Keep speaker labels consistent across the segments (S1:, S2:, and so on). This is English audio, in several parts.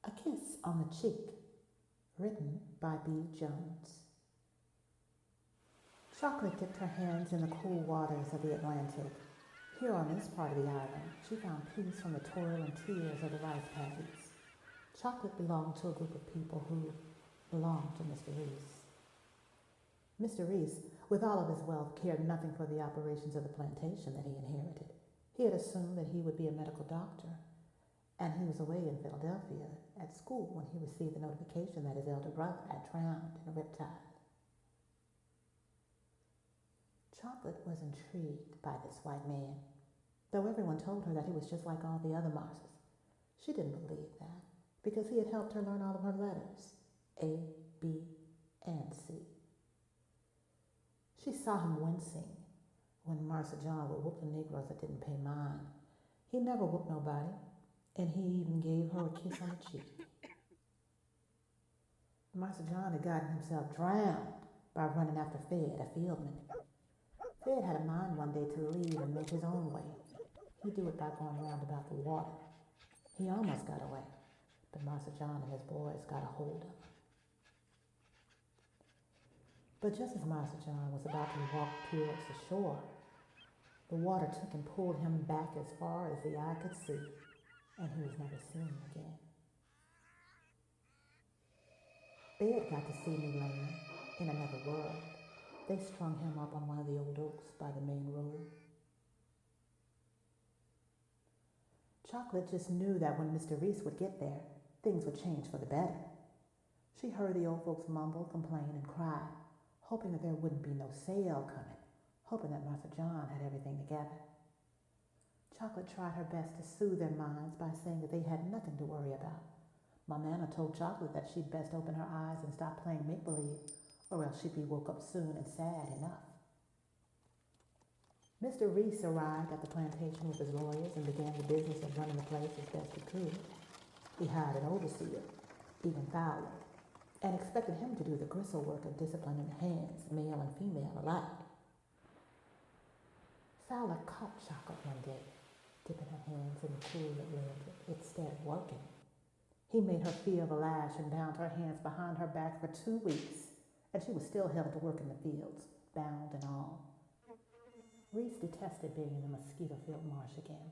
S1: A Kiss on the Cheek, written by B. Jones. Chocolate dipped her hands in the cool waters of the Atlantic. Here on this part of the island, she found peace from the toil and tears of the rice paddies. Chocolate belonged to a group of people who belonged to Mr. Reese. Mr. Reese, with all of his wealth, cared nothing for the operations of the plantation that he inherited. He had assumed that he would be a medical doctor, and he was away in Philadelphia at school when he received the notification that his elder brother had drowned in a riptide. Chocolate was intrigued by this white man, though everyone told her that he was just like all the other Marses. She didn't believe that, because he had helped her learn all of her letters, A, B, and C. She saw him wincing when Marse John would whoop the Negroes that didn't pay mind. He never whooped nobody, and he even gave her a kiss on the cheek. Marse John had gotten himself drowned by running after Fed, a fieldman. Fed had a mind one day to leave and make his own way. He'd do it by going round about the water. He almost got away, but Marse John and his boys got a hold of him. But just as Marse John was about to walk towards the shore, the water took and pulled him back as far as the eye could see, and he was never seen again. Fed got to see New Land in another world. They strung him up on one of the old oaks by the main road. Chocolate just knew that when Mr. Reese would get there, things would change for the better. She heard the old folks mumble, complain, and cry, hoping that there wouldn't be no sale coming, hoping that Marse John had everything together. Chocolate tried her best to soothe their minds by saying that they had nothing to worry about. Mama told Chocolate that she'd best open her eyes and stop playing make-believe, or else she'd be woke up soon and sad enough. Mr. Reese arrived at the plantation with his lawyers and began the business of running the place as best he could. He hired an overseer, Even Fowler, and expected him to do the gristle work of disciplining the hands, male and female alike. Fowler caught Chocolate one day, dipping her hands in the cool Atlantic instead of working. He made her feel the lash and bound her hands behind her back for 2 weeks, and she was still held to work in the fields, bound and all. Reese detested being in the mosquito-filled marsh again.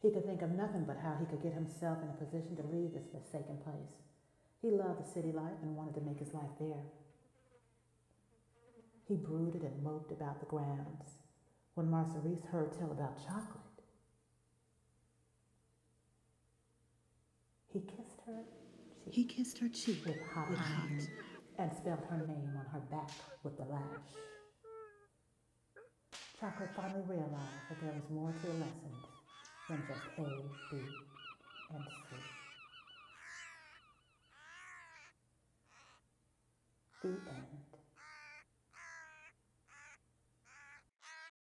S1: He could think of nothing but how he could get himself in a position to leave this forsaken place. He loved the city life and wanted to make his life there. He brooded and moped about the grounds when Marse Reese heard tell about Chocolate. He kissed her cheek with hot iron and spelled her name on her back with the lash. Chocolate finally realized that there was more to the lessons than just A, B, and C. The end.